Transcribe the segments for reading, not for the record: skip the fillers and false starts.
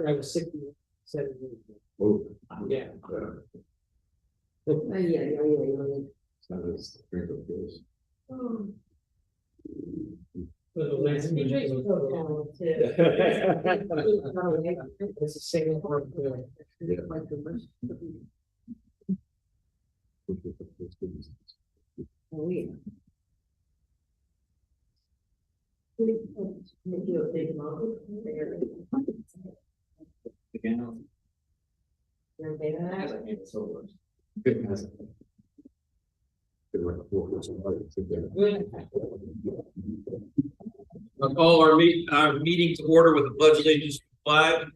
I was 67. Oh, Yeah. It's the same part. Oh, yeah. Make you a big mountain. Again. You're okay with that? Goodness. I'll call our meeting to order with a pledge of allegiance to the flag.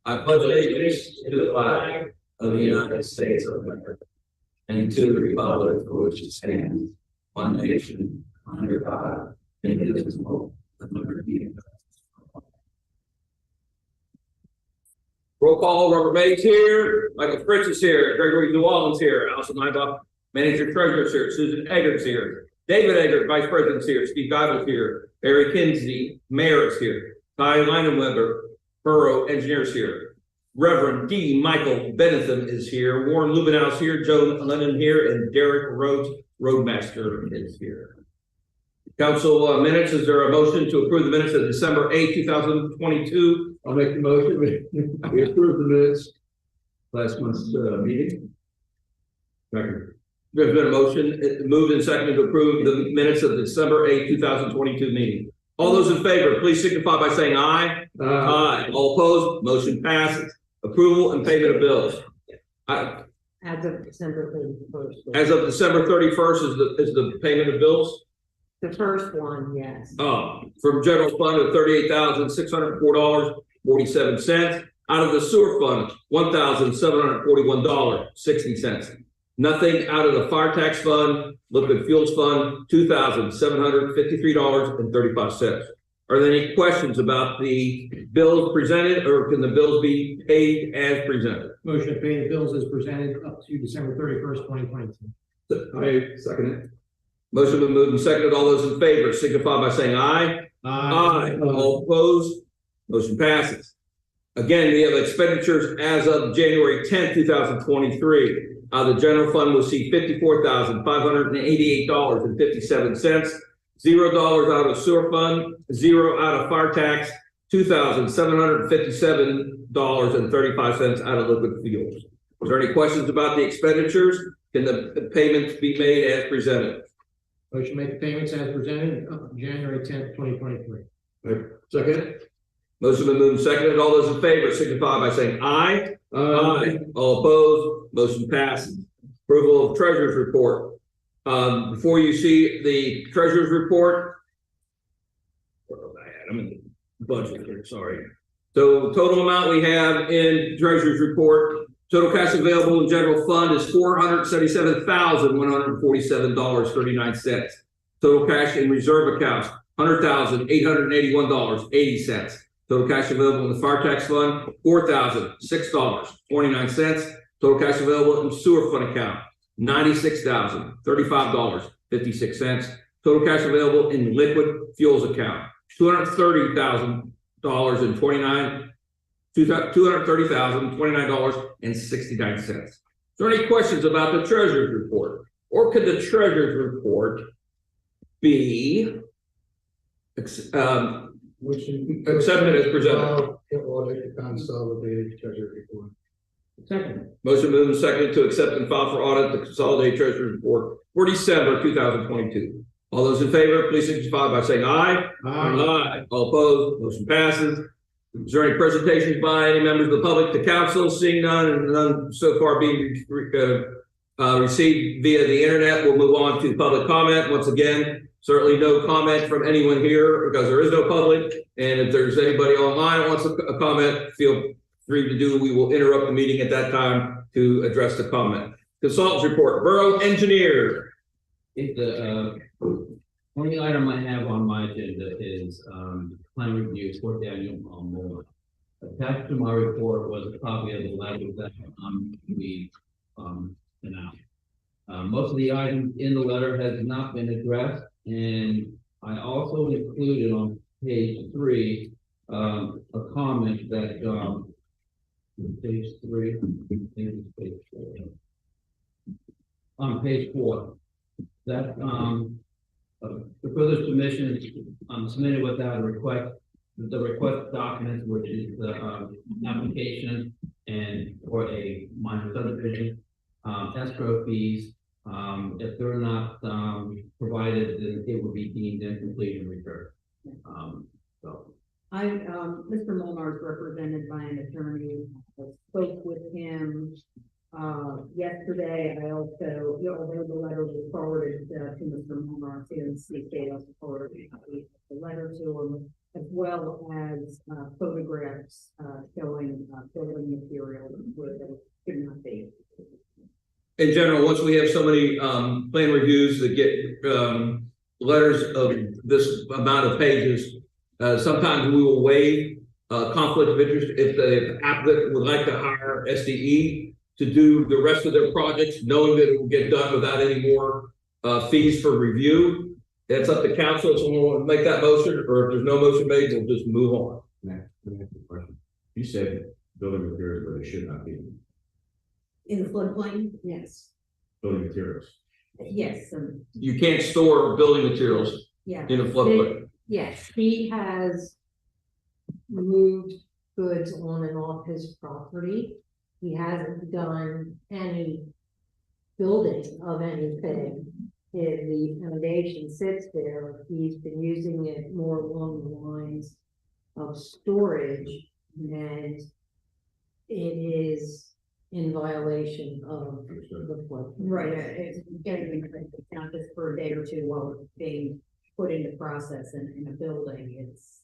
I pledge allegiance to the flag of the United States of America and to the republic for which it stands, one nation, under God, indivisible, with liberty and justice for all. Roll call: Robert May's here, Michael Fritz is here, Gregory Newallen's here, Allison Nybach, Manager Treasurer is here, Susan Eggers here, David Eggers, Vice President's here, Steve Geibel's here, Barry Kinsey, Mayor is here, Ty Leinenweber, Borough Engineers here, Reverend D. Michael Benetham is here, Warren Lubenow is here, Joe Lennon here, and Derek Rhodes, Roadmaster, is here. Council minutes, is there a motion to approve the minutes of December 8, 2022? I'll make the motion. We approve the minutes. Last month's meeting. Second. There's been a motion, moved and seconded to approve the minutes of the December 8, 2022 meeting. All those in favor, please signify by saying aye. Aye. All opposed, motion passes. Approval and payment of bills. As of December 31st. As of December 31st is the payment of bills. The first one, yes. From general fund of $38,604.47. Out of the sewer fund, $1,741.60. Nothing out of the fire tax fund, liquid fuels fund, $2,753.35. Are there any questions about the bills presented, or can the bills be paid as presented? Motion to pay the bills as presented up to December 31st, 2022. I second it. Motion been moved and seconded. All those in favor signify by saying aye. Aye. All opposed, motion passes. Again, we have expenditures as of January 10th, 2023. The general fund will see $54,588.57. $0 out of sewer fund, $0 out of fire tax, $2,757.35 out of liquid fuels. Is there any questions about the expenditures? Can the payments be made as presented? Motion to make the payments as presented up to January 10th, 2023. Second. Motion been moved and seconded. All those in favor signify by saying aye. Aye. All opposed, motion passes. Approval of treasurer's report. Before you see the treasurer's report, I'm in the budget here, sorry. So total amount we have in treasurer's report, total cash available in general fund is $477,147.39. Total cash in reserve accounts, $100,881.80. Total cash available in the fire tax fund, $4,006.29. Total cash available in sewer fund account, $96,035.56. Total cash available in liquid fuels account, $230,000.29. $230,029.69. Is there any questions about the treasurer's report? Or could the treasurer's report be accepted as presented? Audit consolidated treasury report. Second. Motion moved and seconded to accept and file for audit the consolidated treasurer's report for December 2022. All those in favor, please signify by saying aye. Aye. All opposed, motion passes. Is there any presentations by any members of the public to council? Seeing none and none so far being received via the internet, we'll move on to public comment. Once again, certainly no comment from anyone here because there is no public. And if there's anybody online that wants a comment, feel free to do. We will interrupt the meeting at that time to address the comment. Consultants report, Borough Engineer. The only item I have on my agenda is plan review for Daniel Moore. Attached to my report was a copy of the letter that we sent out. Most of the items in the letter has not been addressed, and I also included on page 3 a comment that page 3, page 4. On page 4. That the further submission submitted without a request, the request documents, which is the application and for a minor subdivision, escrow fees. If they're not provided, then it would be deemed incomplete and returned. Mr. Molnar is represented by an attorney. I spoke with him yesterday. I also, although the letter was forwarded to Mr. Molnar, CNC also forwarded the letter to him, as well as photographs showing building material where they could not be. In general, once we have so many plan reviews that get letters of this amount of pages, sometimes we will waive conflict of interest if the applicant would like to hire SDE to do the rest of their projects, knowing that it will get done without any more fees for review. That's up to council. If someone wants to make that motion, or if there's no motion made, we'll just move on. Let me ask you a question. You said building materials where they should not be. In the floodplain? Yes. Building materials. Yes. You can't store building materials Yeah. in a floodplain. Yes, he has moved goods on and off his property. He hasn't done any building of anything. If the foundation sits there, he's been using it more along the lines of storage, and it is in violation of the flood. Right, it's getting not just for a day or two while it's being put into process in a building. It's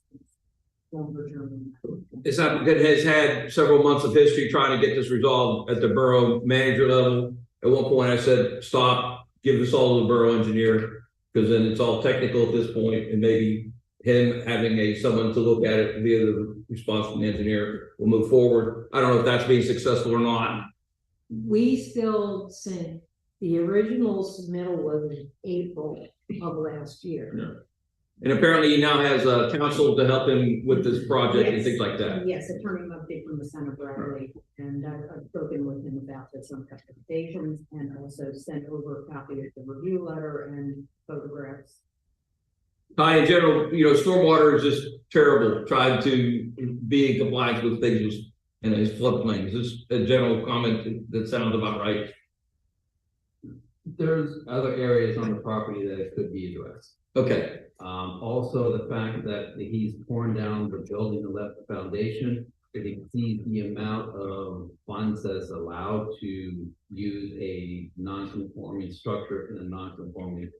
longer term. This applicant has had several months of history trying to get this resolved at the borough manager level. At one point I said, stop, give this all to the borough engineer, because then it's all technical at this point, and maybe him having someone to look at it via the response from the engineer will move forward. I don't know if that's being successful or not. We still sent, the original submittal was in April of last year. Yeah. And apparently he now has counsel to help him with this project and things like that. Yes, Attorney Murphy from the Center Bradley, and I've spoken with him about this on recommendations, and also sent over a copy of the review letter and photographs. Hi, in general, stormwater is just terrible, trying to be in compliance with things in a floodplain. Is this a general comment that sounds about right? There's other areas on the property that it could be addressed. Okay. Also the fact that he's torn down the building and left the foundation, it exceeds the amount of funds that's allowed to use a non-conforming structure in a non-conforming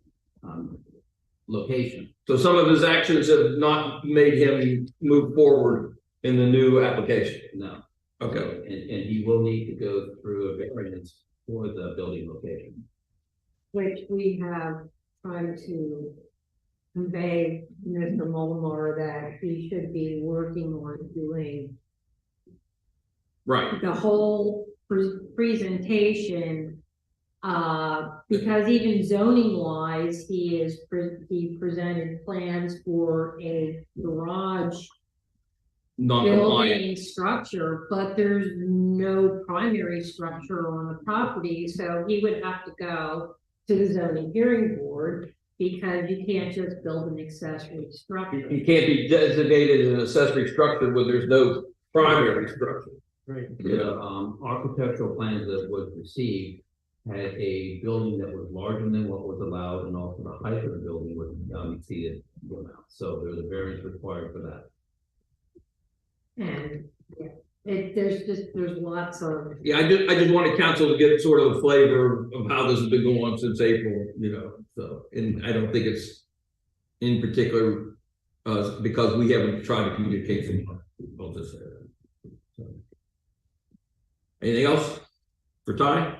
location. So some of his actions have not made him move forward in the new application. No. Okay. And he will need to go through a variance for the building location. Which we have tried to convey to Mr. Molnar that he should be working on doing Right. the whole presentation, because even zoning wise, he presented plans for a garage non-compliant. building structure, but there's no primary structure on the property, so he would have to go to the zoning hearing board because you can't just build an accessory structure. You can't be designated as an accessory structure when there's no primary structure. Right. The architectural plans that was received had a building that was larger than what was allowed, and also the height of the building was exceeded the amount. So there's a variance required for that. And, yeah, there's lots of, Yeah, I just wanted council to get sort of a flavor of how this has been going on since April, so, and I don't think it's in particular, because we haven't tried to communicate from, I'll just say that. So. Anything else for Ty?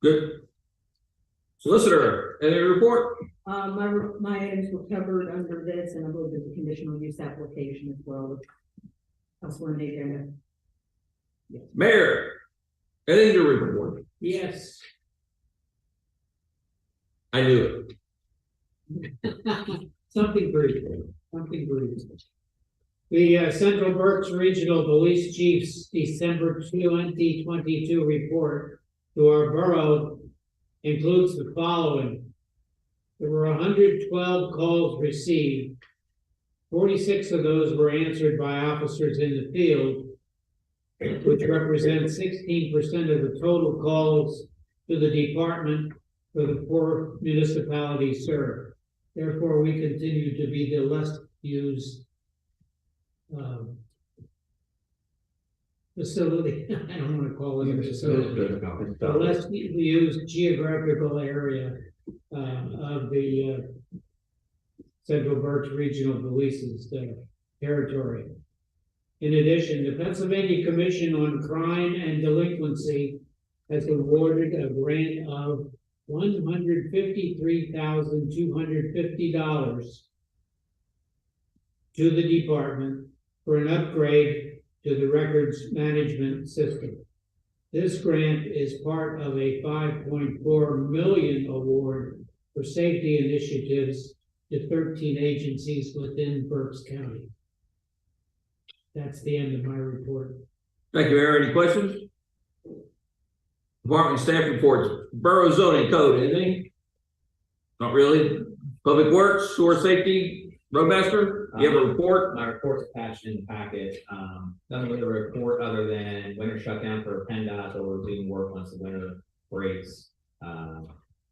Good. Solicitor, any report? My items were covered under this, and I believe there's a conditional use application as well. Elsewhere in the agenda. Mayor, anything to report? Yes. I knew it. Something brief. The Central Berks Regional Police Chief's December 2022 report to our borough includes the following. There were 112 calls received. 46 of those were answered by officers in the field, which represents 16% of the total calls to the department for the 4 municipalities served. Therefore, we continue to be the less used facility. I don't want to call it a facility. The less used geographical area of the Central Berks Regional Police's territory. In addition, the Pennsylvania Commission on Crime and Delinquency has awarded a grant of $153,250 to the department for an upgrade to the records management system. This grant is part of a $5.4 million award for safety initiatives to 13 agencies within Berks County. That's the end of my report. Thank you, Mayor. Any questions? Department staff reports. Borough zoning code, anything? Not really. Public Works, sewer safety, roadmaster, you have a report? My report's attached in the packet. Nothing with a report other than winter shutdown for PennDOT, so we're doing work once the winter breaks.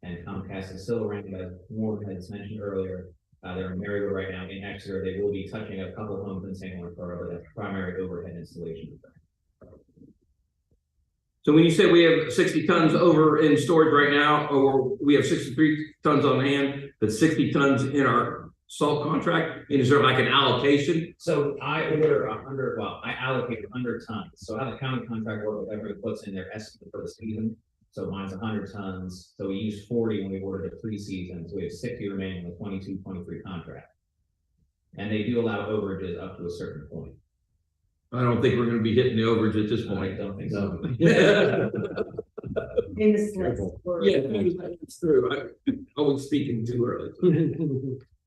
And Comcast is still around, as Warren has mentioned earlier. They're in Maryville right now in Exeter. They will be touching a couple homes in St. Lawrence Borough, but that's primary overhead installation. So when you say we have 60 tons over in storage right now, or we have 63 tons on hand, but 60 tons in our salt contract, and is there like an allocation? So I order I allocate 100 tons. So how the county contract work, whatever it puts in their estimate for the season. So mine's 100 tons. So we used 40 when we ordered it pre-season. So we have 60 remaining in the 22-23 contract. And they do allow overages up to a certain point. I don't think we're going to be hitting the overage at this I point. don't think so. In the slips. Yeah, it's true. I'm always speaking too early.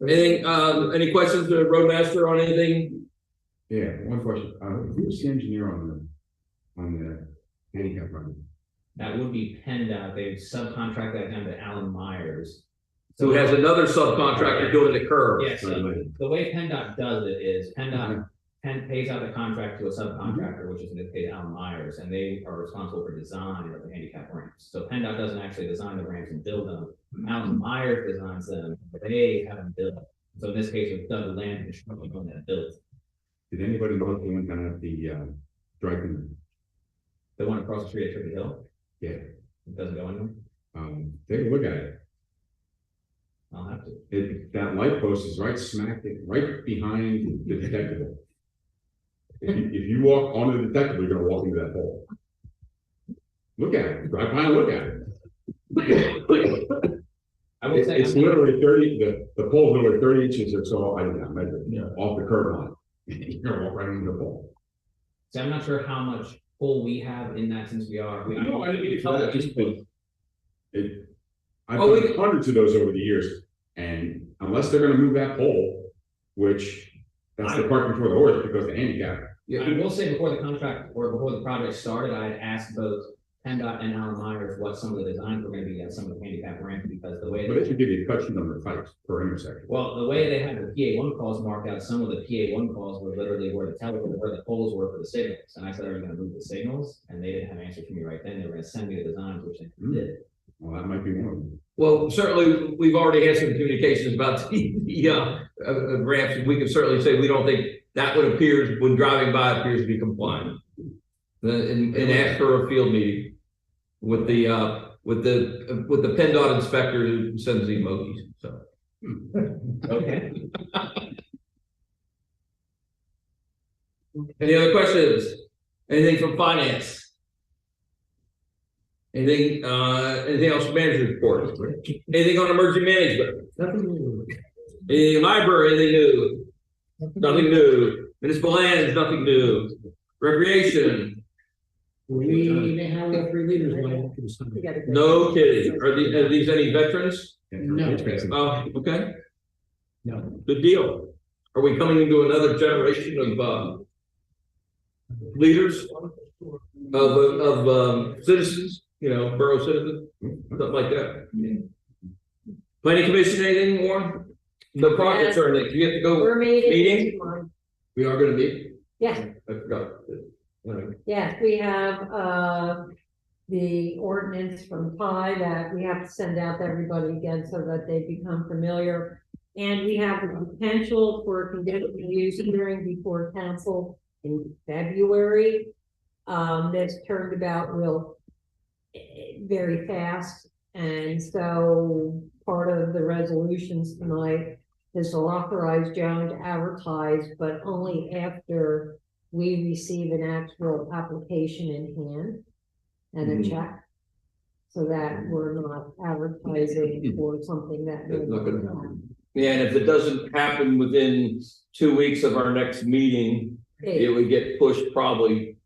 Anything, any questions to the roadmaster on anything? Yeah, one question. Who's the engineer on the handicap run? That would be PennDOT. They've subcontracted that down to Alan Myers. Who has another subcontractor doing the curve? Yes. The way PennDOT does it is PennDOT pays out the contract to a subcontractor, which is in this case Alan Myers, and they are responsible for design of the handicap ramps. So PennDOT doesn't actually design the ramps and build them. Alan Myers designs them, but they have them built. So in this case, it's done the land construction on that built. Did anybody know if they went down at the dry cleaner? The one across the street at Trippy Hill, Yeah. it doesn't go in them. Take a look at it. I'll have to. That light post is right behind the detectable. If you walk onto the detectable, you're gonna walk into that hole. Look at it, drive by and look at it. I will say It's literally 30, the pole's literally 30 inches or so, I don't know, measured, off the curb line. You're gonna walk right into the pole. I'm not sure how much pull we have in that since we are. No, I didn't mean to tell that, just but I've Oh, done hundreds of those over the years, and unless they're gonna move that pole, which That's the part before the horse, because the handicap. I will say before the contract or before the project started, I had asked both PennDOT and Alan Myers what some of the designs were gonna be on some of the handicap ramps, because the way But it should give you a cut sheet number of types per intersection. well, the way they had the PA1 calls marked out, some of the PA1 calls were literally where the poles were for the signals. And I said, are you gonna move the signals? And they didn't have an answer for me right then. They were gonna send me the designs, which they did. Well, that might be one of them. Well, certainly, we've already had some communications about the ramps, and we can certainly say we don't think that would appears, when driving by, appears to be compliant. And ask for a field meeting with the PennDOT inspector who sends the emojis, so. Okay. Any other questions? Anything from finance? Anything else from manager's report? Anything on emergency management? Anything library, anything new? Nothing new. Municipal lands, nothing new. Recreation, We have the 3 leaders. We gotta go. no kidding. Are these any veterans? No. Oh, okay, No. good deal. Are we coming into another generation of leaders? Of citizens, borough citizens, something like that. Planning commission, anything more? The projects are, do you have to go? We're meeting. Meeting? next month. We are gonna meet? Yeah, I forgot. yeah, we have, the ordinance from Pi that we have to send out to everybody again so that they become familiar. And we have the potential for a conditional use hearing before council in February. This turned about very fast. And so part of the resolutions tonight is to authorize Joan to advertise, but only after we receive an actual application in hand and a check. So that we're not advertising for something that. It's not gonna happen. Yeah, and if it doesn't happen within 2 weeks of our next meeting, it would get pushed probably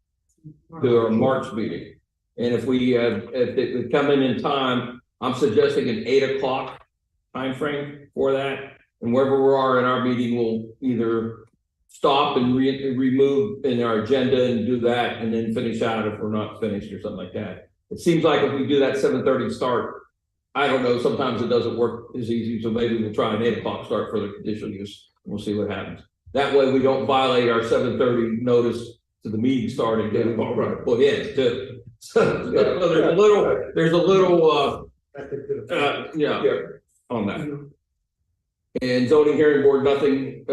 to our March meeting. And if it would come in time, I'm suggesting an 8 o'clock timeframe for that. And wherever we are in our meeting, we'll either stop and remove in our agenda and do that, and then finish out if we're not finished or something like that. It seems like if we do that 7:30 start, I don't know, sometimes it doesn't work as easy, so maybe we'll try an 8 o'clock start for the conditional use, and we'll see what happens. That way we don't violate our 7:30 notice to the meeting starting, get it all right, put in too. So there's a little on that. And zoning hearing board, nothing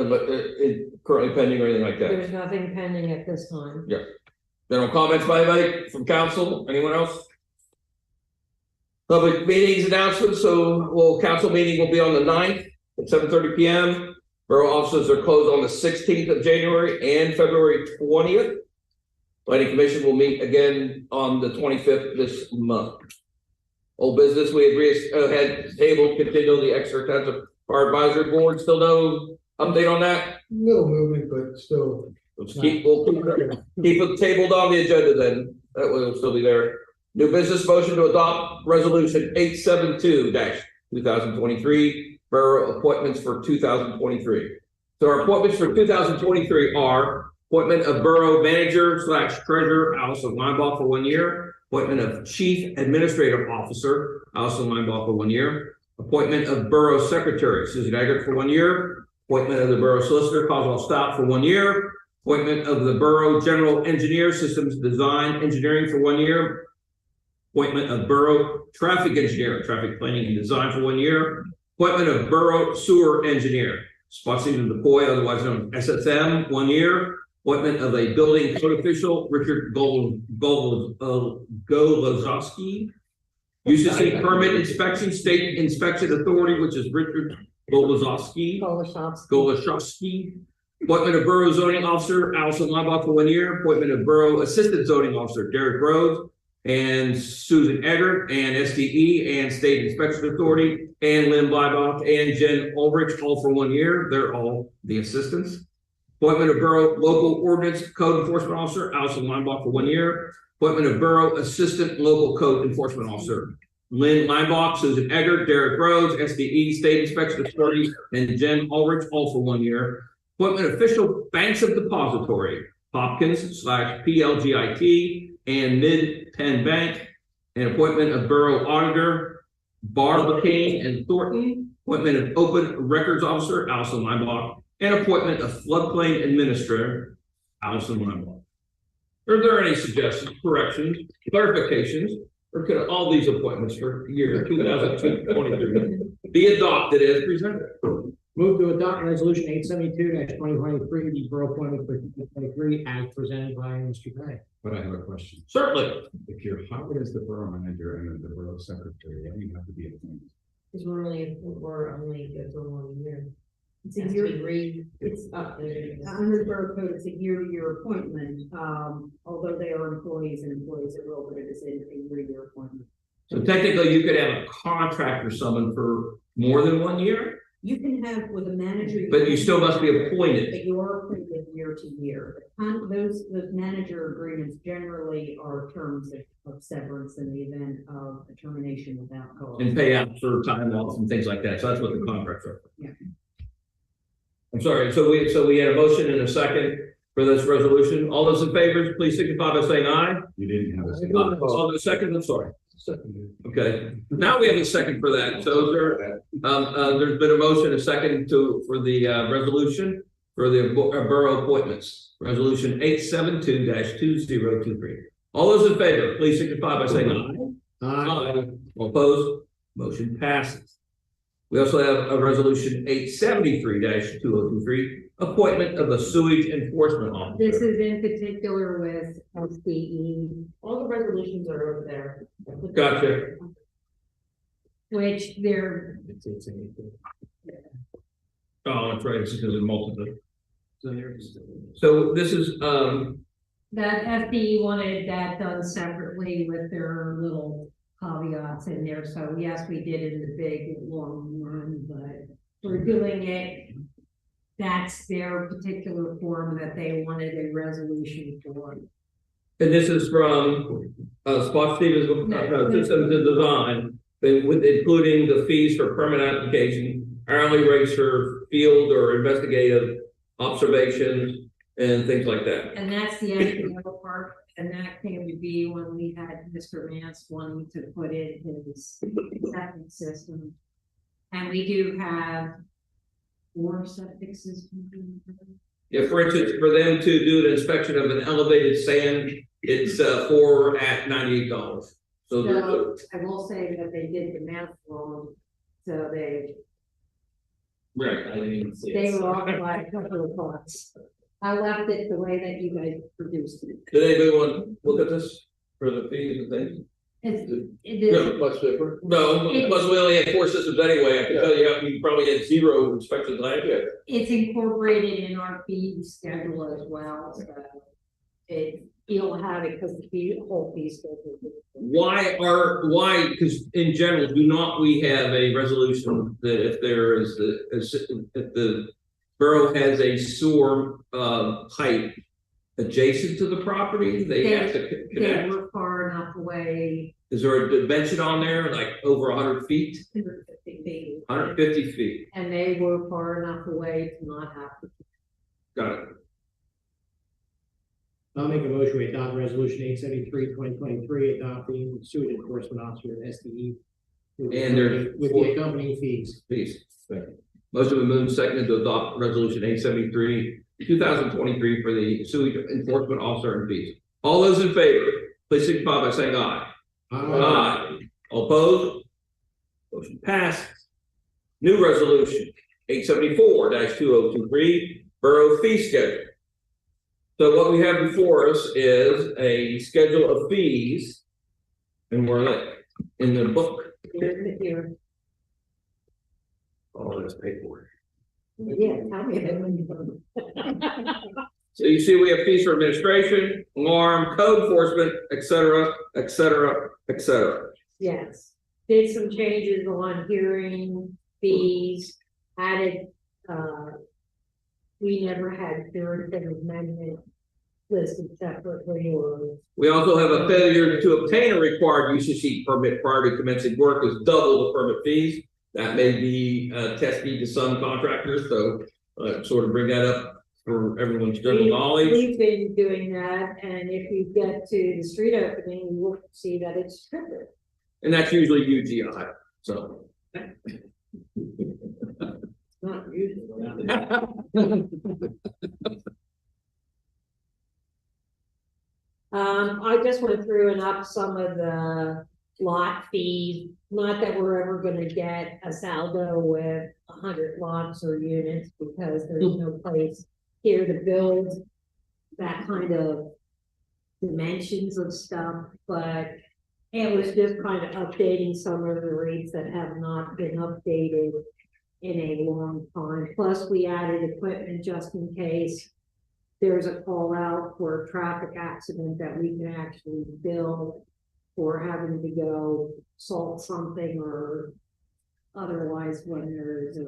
currently pending or anything like that. There's nothing pending at this time. General comments by anybody from council, anyone else? Public meetings announcements, council meeting will be on the 9th at 7:30 PM. Borough offices are closed on the 16th of January and February 20th. Planning commission will meet again on the 25th this month. Old business, we had tabled, continue the extra our advisory board, still no update on that? Little movement, but still. We'll keep it tabled on the agenda then, that way it'll still be there. New business motion to adopt resolution 872-2023, borough appointments for 2023. So our appointments for 2023 are appointment of borough manager/treasurer, Allison Linebaugh for 1 year, appointment of chief administrative officer, Allison Linebaugh for 1 year, appointment of borough secretary, Susan Eggert for 1 year, appointment of the borough solicitor, Coswell Stout for 1 year, appointment of the borough general engineer, systems design engineering for 1 year, appointment of borough traffic engineer, traffic planning and design for 1 year, appointment of borough sewer engineer, Spotsylvania DePoy, otherwise known as SSM, 1 year, appointment of a building code official, Richard Golozowski, UCC permit inspection, state inspection authority, which is Richard Golozowski. Appointment of borough zoning officer, Allison Linebaugh for 1 year, appointment of borough assistant zoning officer, Derek Rhodes and Susan Eggert, and SDE and state inspection authority, and Lynn Linebaugh and Jen Ulrich, all for 1 year. They're all the assistants. Appointment of borough local ordinance code enforcement officer, Allison Linebaugh for 1 year. Appointment of borough assistant local code enforcement officer, Lynn Linebaugh, Susan Eggert, Derek Rhodes, SDE, state inspection authority, and Jen Ulrich, all for 1 year. Appointment official banks of depository, Hopkins/PLGIT and Mid Penn Bank. And appointment of Borough Auditor, Barbicane and Thornton. Appointment of Open Records Officer, Allison Linebaugh. And appointment of Floodplain Administrator, Allison Linebaugh. Are there any suggestions, corrections, clarifications, or could all these appointments for year 2023 be adopted as presented? Move to adopt resolution 872-2023, the borough appointment for 2023 as presented by Mr. Gray. But I have a question. Certainly. If you're hired as the borough manager and the borough secretary, why do you have to be appointed? Because we're only good for 1 year. It's a year, It's up there. under the borough code, it's a year-to-year appointment, although they are employees and employees at will, but it is a year-to-year appointment. So technically, you could have a contract or someone for more than 1 year, You can have with a manager. but you still must be appointed. But you are appointed year to year. Those manager agreements generally are terms of severance in the event of a termination without cause. And pay out for time off and things like that. So that's what the contracts are. Yeah. I'm sorry. So we had a motion and a second for this resolution. All those in favor, please signify by saying aye. You didn't have a second. All those seconds, I'm sorry. Okay, now we have a second for that. So there's been a motion, a second for the resolution for the borough appointments. Resolution 872-2023. All those in favor, please signify by saying aye. Aye. All opposed, motion passes. We also have a resolution 873-2023, appointment of a sewage enforcement officer. This is in particular with SDE. All the resolutions are over there. Gotcha. Which they're, Oh, that's right, it's because of multiple. So this is, that SDE wanted that done separately with their little caveats in there. So yes, we did it in the big long run, but we're doing it. That's their particular form that they wanted a resolution for. and this is from, Spot Stevens, Systems and Design, with including the fees for permit application, hourly rates for field or investigative observations, and things like that. And that's the SDO part, and that came to be when we had Mr. Mance wanting to put in his septic system. And we do have 4 septic systems. Yeah, for instance, for them to do an inspection of an elevated sand, it's $4 at $98. So So I will say that they did the math wrong, so they right. I didn't even see it. were off by a couple of bucks. I left it the way that you guys produced it. Did anybody want to look at this for the fees and things? It No, is, much different. No, plus we only had 4 systems anyway. I can tell you, we probably had 0 inspections last year. it's incorporated in our fee schedule as well, so you don't have it because the whole fee schedule. Why, because in general, do not we have a resolution that if there is if the borough has a sewer pipe adjacent to the property, they have to They connect? were far enough away, Is there a dimension on there, like over 100 feet, 150 feet. 150 feet? and they were far enough away to not have to. Got it. I'll make a motion to adopt resolution 873-2023, adopting sewage enforcement officer SDE. And there's with the accompanying fees. Please. Motion been moved and seconded to adopt resolution 873-2023 for the sewage enforcement officer and fees. All those in favor, please signify by saying aye. Aye. All opposed? Motion passes. New resolution 874-2023, borough fee schedule. So what we have before us is a schedule of fees, and we're in the book. Here. Oh, that's paperwork. Yeah, tell me that when you. So you see, we have fees for administration, alarm, code enforcement, et cetera, et cetera, et cetera. Yes, did some changes on hearing fees, added, we never had third amendment listed separately or. We also have a failure to obtain a required UCC permit prior to commencing work is double the permit fees. That may be testy to some contractors, so sort of bring that up for everyone's general knowledge. We've been doing that, and if you get to the street opening, you will see that it's stripped. And that's usually UGI, so. Not usually. I just went through and up some of the lot fees, not that we're ever gonna get a saldo with 100 lots or units, because there's no place here to build that kind of dimensions of stuff, but it was just kind of updating some of the rates that have not been updated in a long time. Plus, we added equipment just in case there's a call out for a traffic accident that we can actually bill for having to go salt something or otherwise when there's a.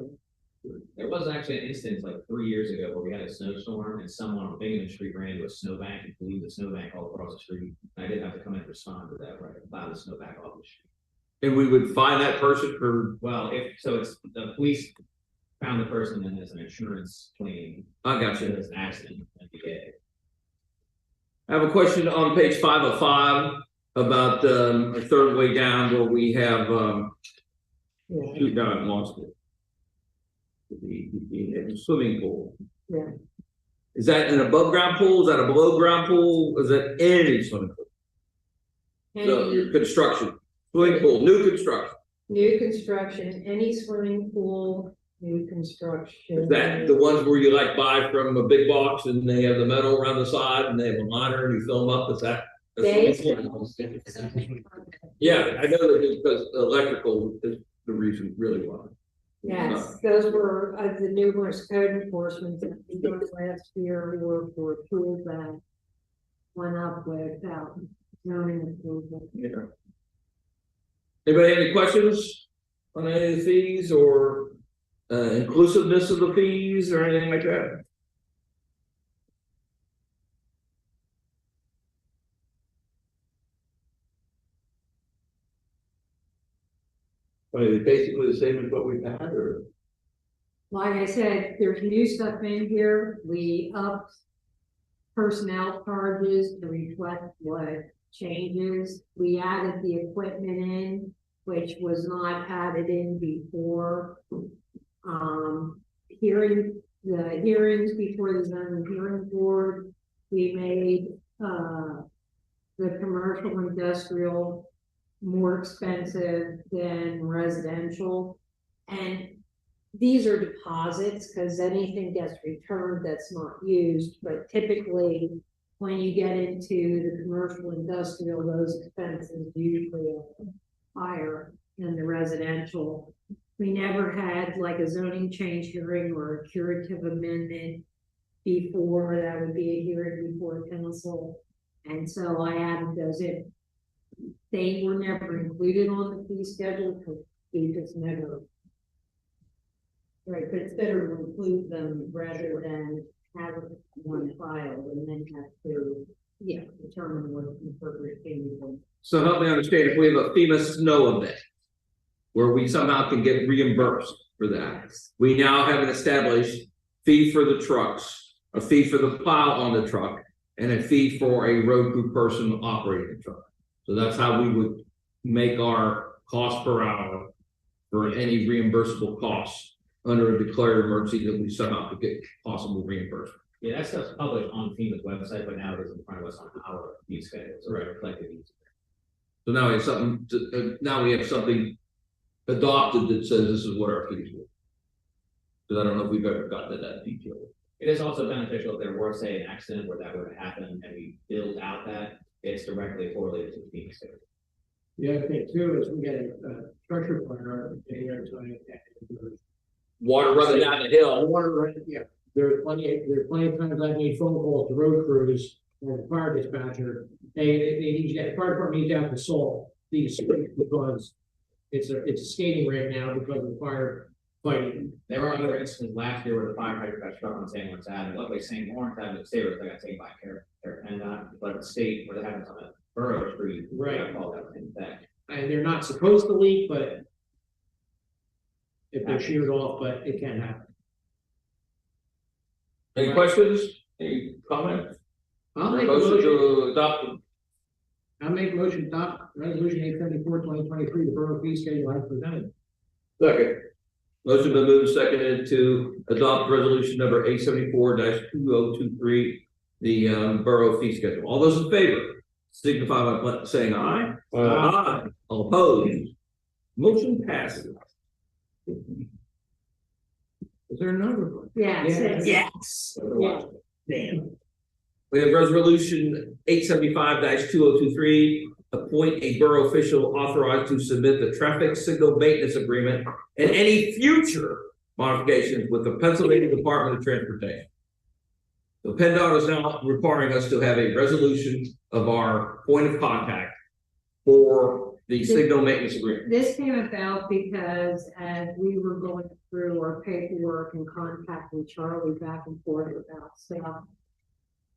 There was actually an instance like 3 years ago where we had a snowstorm and someone on Binghamton Street ran into a snowbank and blew the snowbank all across the street. I did have to come in and respond to that, right, plow the snowbank off the street. And we would find that person for, Well, if, so it's, the police found the person and there's an insurance claim. I got you. There's an accident. And they get it. I have a question on page 505 about, a third way down where we have, shoot down at Long School. The swimming pool. Yeah. Is that an above ground pool? Is that a below ground pool? Is that any swimming pool? So, Any construction, swimming pool, new construction. new construction, any swimming pool, new construction. Is that the ones where you like buy from a big box and they have the metal around the side and they have a liner and you fill them up? Is that? a They- swimming pool? Yeah, I know that it's because electrical is the reason really why. Yes, those were the numerous code enforcement that we did last year, were approved that went up without zoning approval. Yeah. Anybody have any questions on any of the fees or inclusiveness of the fees or anything like that? Are they basically the same as what we've had, or? Like I said, there's new stuff in here, we upped personnel charges to reflect what changes. We added the equipment in, which was not added in before. The hearings before the zoning hearing board, we made, the commercial industrial more expensive than residential. And these are deposits, because anything gets returned that's not used, but typically when you get into the commercial industrial, those expenses usually are higher than the residential. We never had like a zoning change hearing or a curative amendment before. That would be a hearing before council. And so I added those in. They were never included on the fee schedule because we just never. Right, but it's better to include them rather than have one file and then have to, determine what the appropriate fee is. So help me understand, if we have a FEMA snow event where we somehow can get reimbursed for that, we now have an established fee for the trucks, a fee for the plow on the truck, and a fee for a road crew person operating the truck. So that's how we would make our cost per hour for any reimbursable costs under a declared emergency that we somehow could get possible reimbursement. Yeah, that stuff's published on FEMA's website, but now it is in front of us on our fee schedule, so we're reflected these. So now we have something now we have something adopted that says this is what our fees were. Because I don't know if we've ever gotten to that detail. It is also beneficial if there were, say, an accident where that would happen and we build out that, it's directly correlated to the fee schedule. The other thing too is we get a structure planner. Water running down the hill. There's plenty of times I've made phone calls to road crews or the fire dispatcher. They need to get, the fire department needs to have to solve these because it's a skating rink now because of the fire fighting. There were other instances last year where the fire hydrant got struck on St. Lawrence Avenue. Luckily, St. Lawrence Avenue stairs, they got taken by care PennDOT, but the state where they had it on a Borough Street, Right. got called out in fact. And they're not supposed to leak, but if they're sheared off, but it can happen. Any questions? Any comments? I'll make a Motion motion, to adopt. I'll make a motion to adopt resolution 874/2023, the borough fee schedule as presented. Second. Motion been moved and seconded to adopt resolution number 874-2023, the borough fee schedule. All those in favor signify by saying aye. Aye. All opposed. Motion passes. Is there another one? Yes. Yes. Yeah. Damn. We have resolution 875-2023, appoint a borough official authorized to submit the traffic signal maintenance agreement and any future modifications with the Pennsylvania Department of Transportation. So PennDOT is now requiring us to have a resolution of our point of contact for the signal maintenance agreement. This came about because as we were going through our paperwork and contacting Charlie back and forth about stuff.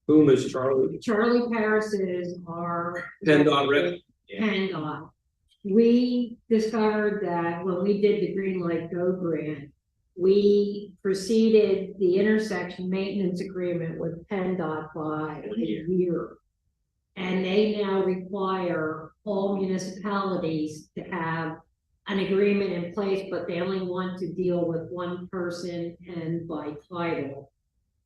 Whom is Charlie? Charlie Paris is our. PennDOT rep. PennDOT. We discovered that when we did the Green Light Go grant, we preceded the intersection maintenance agreement with PennDOT by a year. And they now require all municipalities to have an agreement in place, but they only want to deal with one person and by title.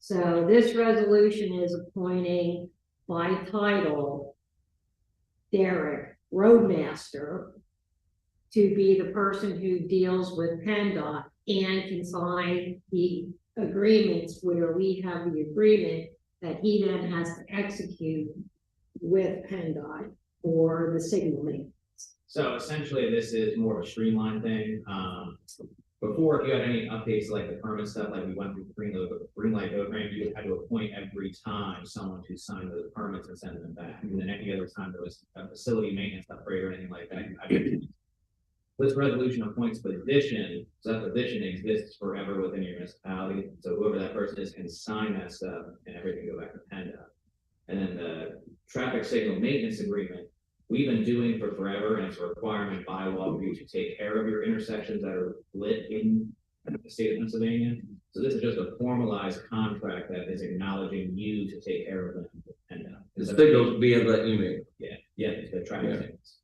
So this resolution is appointing by title Derek Roadmaster to be the person who deals with PennDOT and can sign the agreements where we have the agreement that he then has to execute with PennDOT for the signal maintenance. So essentially, this is more of a streamlined thing. Before, if you had any updates like the permit stuff, like we went through green light go grant, you had to appoint every time someone to sign those permits and send them back. And then every other time there was a facility maintenance upgrade or anything like that. This resolution appoints position, so that position exists forever within your municipality. So whoever that person is can sign that stuff and everything go back to PennDOT. And then the traffic signal maintenance agreement, we've been doing for forever, and it's a requirement by law for you to take care of your intersections that are lit in the state of Pennsylvania. So this is just a formalized contract that is acknowledging you to take care of them with PennDOT. The signals being let you make. Yeah, it's the traffic signals.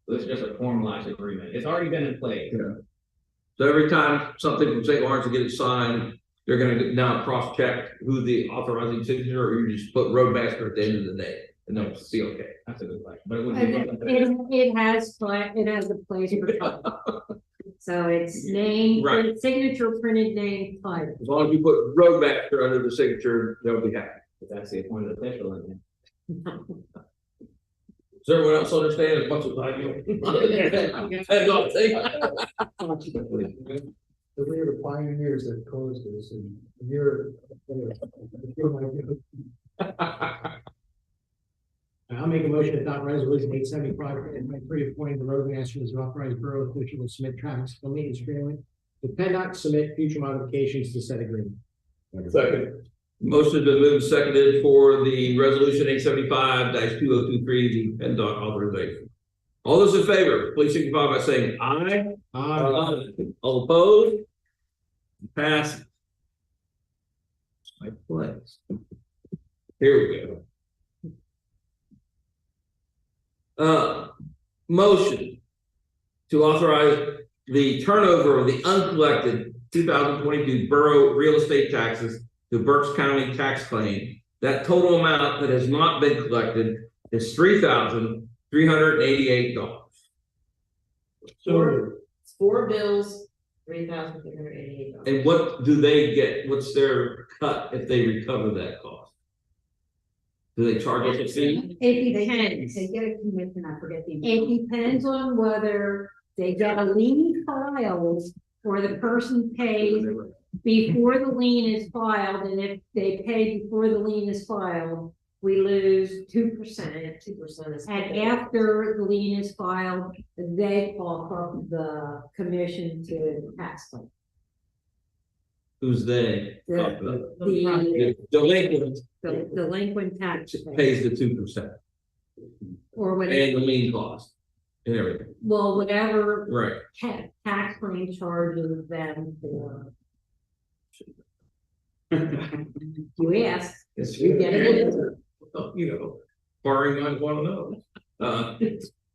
So this is just a formalized agreement. It's already been in place. Yeah. So every time something from St. Lawrence to get it signed, they're gonna now cross-check who the authorizing signature, or you just put roadmaster at the end of the day, and they'll see, okay. That's a good question, but it would And be. it has a place for. So it's name, Right. signature, printed name, title. As long as you put roadmaster under the signature, they'll be happy. If that's the appointed official, then Does everyone else understand as much as I do? And I'll take. We were the pioneers that caused this, and you're. I'll make a motion to adopt resolution 875/2023, appointing the roadmaster as authorized borough official to submit traffic signal maintenance agreement. The PennDOT submit future modifications to said agreement. Second. Motion has been moved and seconded for the resolution 875-2023, the PennDOT authorization. All those in favor, please signify by saying aye. All opposed? Pass. My place. Here we go. Motion to authorize the turnover of the uncollected 2022 borough real estate taxes to Berks County tax claim. That total amount that has not been collected is $3,388. Four bills, $3,388. And what do they get? What's their cut if they recover that cost? Do they charge us a fee? It depends. They get a commission, I forget the. It depends on whether they get a lien filed or the person pays before the lien is filed, and if they pay before the lien is filed, we lose 2%. 2% is. And after the lien is filed, they offer the commission to the tax claim. Who's they? The Delinquent delinquent tax pays the 2% or whatever, and the lien cost and everything. well, whatever Right. tax claim charges them for. You asked, Yes, you get it. You know, barring I want to know.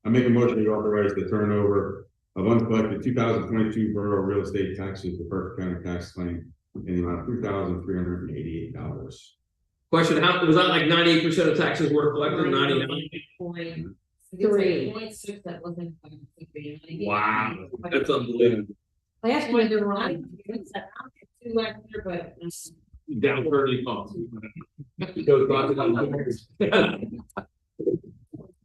I make a motion to authorize the turnover of uncollected 2022 borough real estate taxes to Berks County tax claim in the amount of $3,388. Question, how, was that like 98% of taxes were collected, 99? Point. Three. 0.6 that wasn't. Wow, that's unbelievable. Last year, there were like, Two left there, but. Down 30 months. Goes back to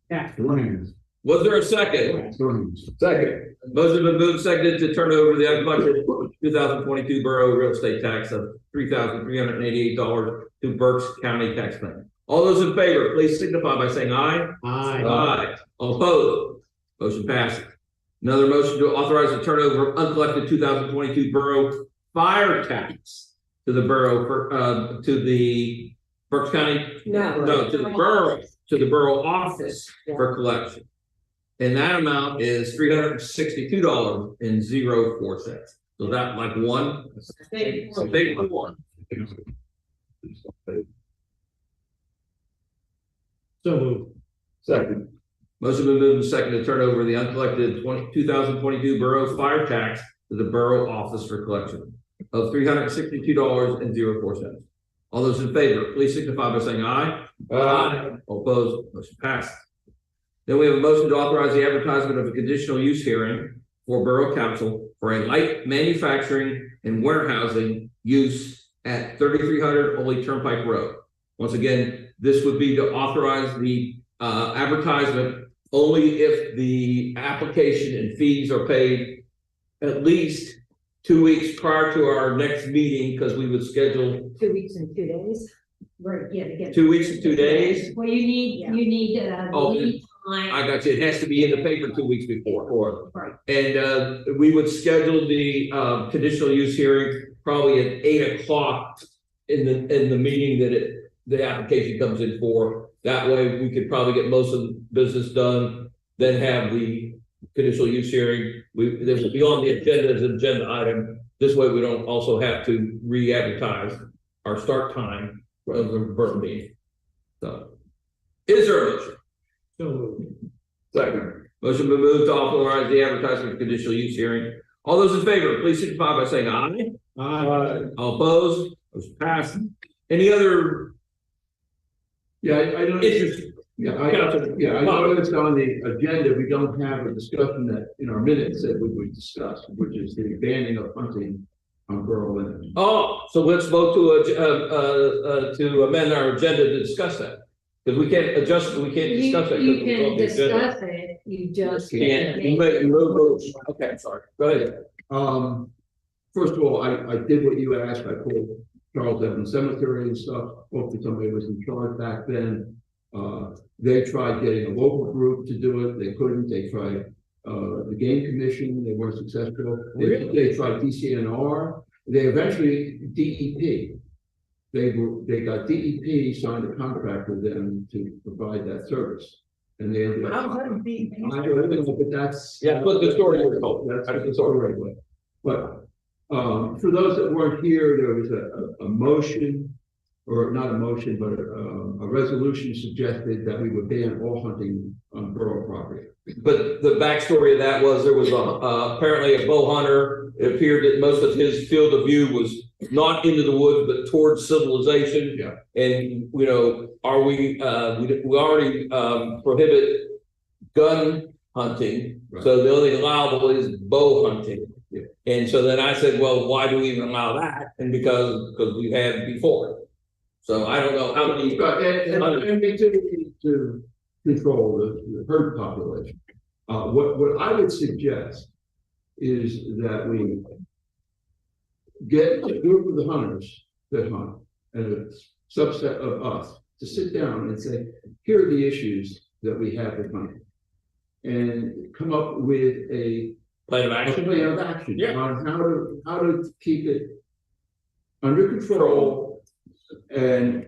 that. Storms. Was there a second? Storms. Second. Motion been moved, seconded to turn over the uncollected 2022 borough real estate tax of $3,388 to Berks County tax claim. All those in favor, please signify by saying aye. Aye. Aye. All opposed? Motion passes. Another motion to authorize the turnover of uncollected 2022 borough fire tax to the borough for, to the Berks County, no, to the borough office for collection. And that amount is $362.04. So that like one, a big one. So moved. Second. Motion been moved and seconded to turn over the uncollected 2022 borough fire tax to the borough office for collection of $362.04. All those in favor, please signify by saying aye. Aye. All opposed, motion passed. Then we have a motion to authorize the advertisement of a conditional use hearing for Borough Council for a light manufacturing and warehousing use at 3300 Ole Turnpike Road. Once again, this would be to authorize the advertisement only if the application and fees are paid at least 2 weeks prior to our next meeting, because we would schedule 2 weeks and 2 days. Right, yeah, to get. 2 weeks and 2 days. Well, you need, Oh, lead time. I got you. It has to be in the paper 2 weeks before. Right. And we would schedule the conditional use hearing probably at 8 o'clock in the meeting that the application comes in for. That way we could probably get most of the business done, then have the conditional use hearing. This will be on the agenda as an agenda item. This way we don't also have to re-advertise our start time of the Borough meeting. So, is there a motion? So moved. Second. Motion been moved to authorize the advertisement of conditional use hearing. All those in favor, please signify by saying aye. Aye. All opposed? Motion passed. Any other Yeah, I don't. interesting? Yeah, I noticed on the agenda, we don't have a discussion that in our minutes that we would discuss, which is the banning of hunting on borough limits. Oh, so let's vote to amend our agenda to discuss that. Because we can't adjust, we can't discuss that. You can discuss it, you just. Can't. Okay, I'm sorry. Go ahead. First of all, I did what you asked. I called Charles Evans Cemetery and stuff. Hopefully somebody was in charge back then. They tried getting a local group to do it. They couldn't. They tried the game commission. They weren't successful. They tried DCNR. They eventually DEP. They got DEP signed a contract with them to provide that service. And they ended up. How's that DEP? I don't know, but that's. Yeah, put the story in. That's the story. But for those that weren't here, there was a motion, or not a motion, but a resolution suggested that we would ban all hunting on borough property. But the backstory of that was there was apparently a bow hunter. It appeared that most of his field of view was not into the woods, but towards civilization. Yeah. And, you know, we already prohibit gun hunting. Right. So the only thing allowable is bow hunting. Yeah. And so then I said, well, why do we even allow that? And because we've had before. So I don't know how many. And we do need to control the herd population. What I would suggest is that we get a group of the hunters that hunt and a subset of us to sit down and say, here are the issues that we have with hunting. And come up with a Plan of action. plan of action Yeah. on how to keep it under control and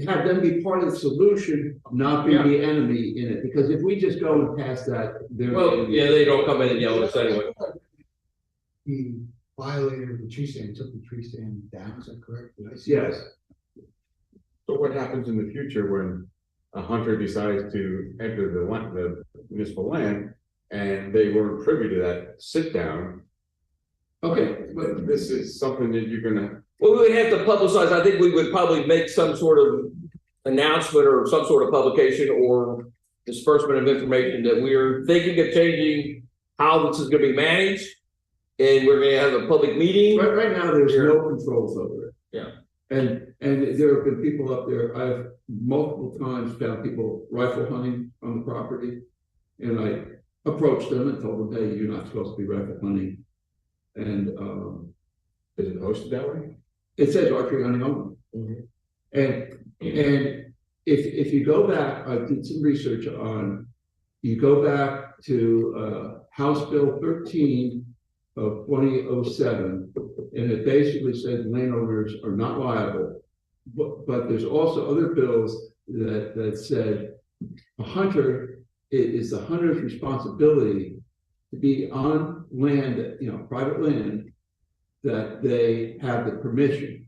have them be part of the solution, not be the enemy in it. Because if we just go and pass that, they're. Well, yeah, they don't come in and yell at us anyway. violated the tree stand, took the tree stand down, is that correct? Did I see? Yes. So what happens in the future when a hunter decides to enter the municipal land and they weren't privy to that sit down? Okay, But this is something that you're gonna, Well, we would have to publicize, I think we would probably make some sort of announcement or some sort of publication or disbursement of information that we're thinking of changing how this is gonna be managed. And we're gonna have a public meeting. right now, there's no controls over it. Yeah. And there have been people up there, I've multiple times found people rifle hunting on the property. And I approached them and told them, hey, you're not supposed to be rifle hunting. And, is it hosted that way? it says archery hunting only. And if you go back, I did some research on, you go back to House Bill 13 of 2007, and it basically said landowners are not liable. But there's also other bills that said a hunter, it is the hunter's responsibility to be on land, you know, private land, that they have the permission.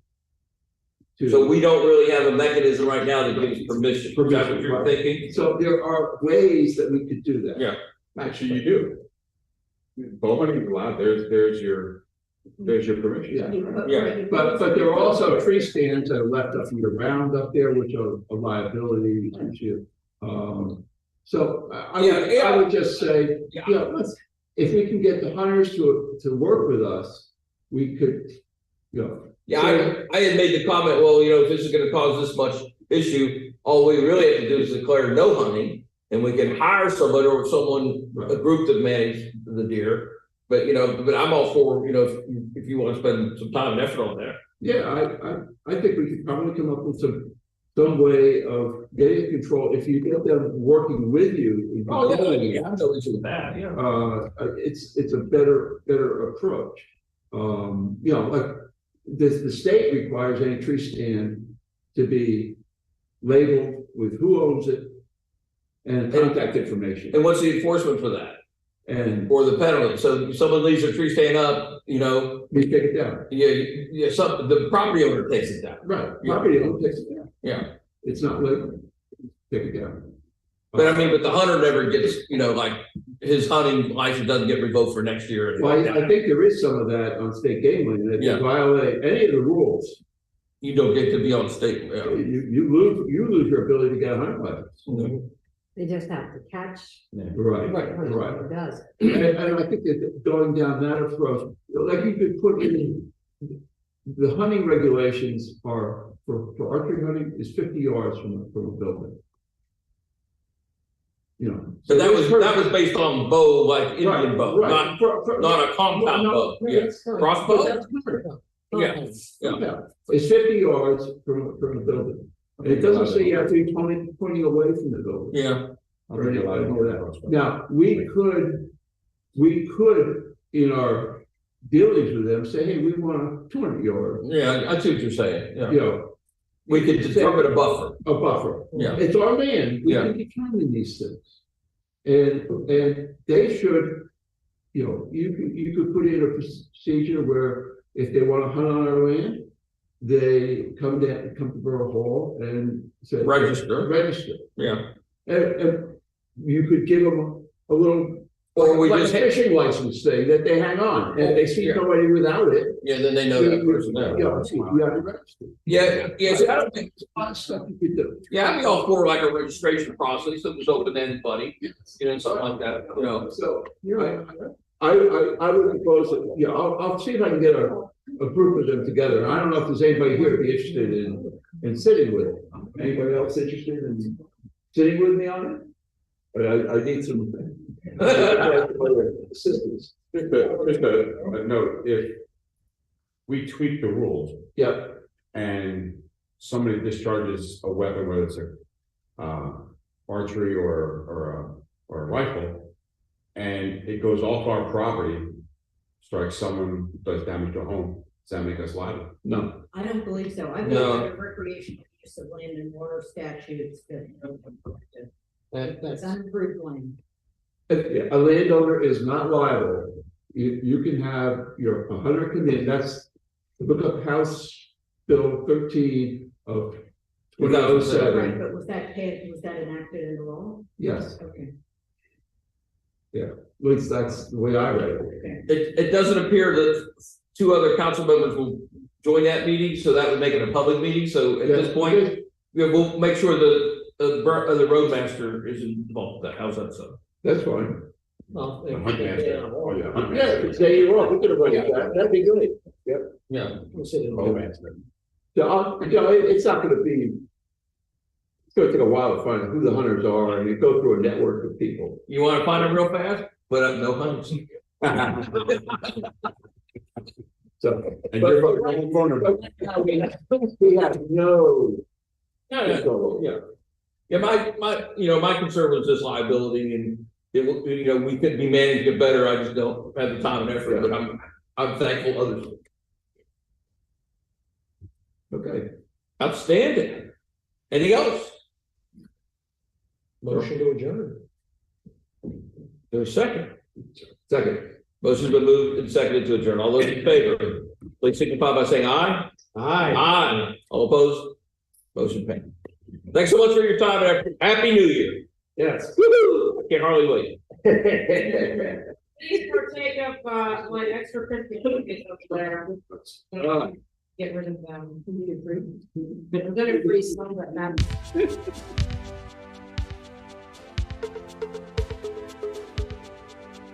So we don't really have a mechanism right now that gives permission. Is that what you're thinking? So there are ways that we could do that. Yeah. Actually, you do. Bow hunting is allowed, there's your permission. Yeah. Yeah. But there are also tree stands that are left up year round up there, which are a liability issue. So I would just say, if we can get the hunters to work with us, we could, you know. Yeah, I had made the comment, well, you know, if this is gonna cause this much issue, all we really have to do is declare no hunting. And we can hire somebody or someone, a group to manage the deer. But, you know, but I'm all for, you know, if you want to spend some time and effort on that. Yeah, I think we could probably come up with some way of getting control. If you get them working with you. Oh, yeah, I have no issue with that, yeah. It's a better approach. You know, like the state requires any tree stand to be labeled with who owns it and contact information. And what's the enforcement for that? And or the penalty? So if someone leaves their tree stand up, you know, we take it down. Yeah, the property owner takes it down. Right, property owner takes it down. Yeah. It's not legal. Take it down. But I mean, but the hunter never gets, you know, like his hunting license doesn't get revoked for next year. Well, I think there is some of that on state game land that you violate any of the rules. You don't get to be on state. Yeah. You lose your ability to get a hunting license. They just have to catch. Right. It does. And I think that going down that approach, like you could put in the hunting regulations are for archery hunting is 50 yards from a building. You know, so that was based on bow, like Indian bow, right. not a compound bow. Yeah, crossbow. Yeah. It's 50 yards from a building. And it doesn't say you have to be 20 away from the building. Yeah. Now we could in our dealings with them say, hey, we want a 200 yard. Yeah, I see what you're saying. Yeah. You know, we could determine a buffer. A buffer. Yeah. It's our land. We can determine these things. And they should, you know, you could put in a procedure where if they want to hunt on our land, they come to Borough Hall and say register. Yeah. And you could give them a little or we like just fishing license thing that they hang on, and they see nobody without it. Yeah, then they know that person there. You have to register. Yeah. So I don't think a lot of stuff you could do. Yeah, I'd be all for like a registration process that was open to anybody, you know, something like that. You know. So I would propose that. I'll see if I can get a group of them together. I don't know if there's anybody here to be interested in sitting with it. Anybody else interested in sitting with me on it? But I need some assistance. Just a note, if we tweak the rules. Yep. And somebody discharges a weapon, whether it's a archery or a rifle, and it goes off our property, strikes someone, does damage to a home, does that make us liable? No. I don't believe so. I've No. looked at recreational use of land and water statutes that. It's That's unimproved land. A landowner is not liable you can have your 100 come in, look up House Bill 13 of 2007. Right, but was that enacted into law? Yes, Okay. at least that's the way I read it. It doesn't appear that two other council members will join that meeting, so that would make it a public meeting, so at this point, we'll make sure the roadmaster is involved, how's that so? That's fine. Well, The hunt master. Oh, yeah, hunt yeah, master. say you're wrong, we could have voted that, that'd be good. Yeah. We'll sit in. Oh, master. So, it's not gonna be. It's gonna take a while to find out who the hunters are, and you go through a network of people. You wanna find them real fast? Put up no hunters. So. And you're voting on the corner. We have no. Yeah, my concern was this liability and it will, we could be managing it better. I just don't have the time and effort, but I'm thankful others. Okay. Outstanding. Anything else? Motion to adjourn. There's a second. Second. Motion's been moved and seconded to adjourn. All those in favor, please signify by saying aye. Aye. Aye. All opposed? Motion passed. Thanks so much for your time and Happy New Year. Yes. Woo-hoo! I can't hardly wait. Please partake of, my extra crispy cookies up there. Get rid of them. I'm gonna freeze some, but not.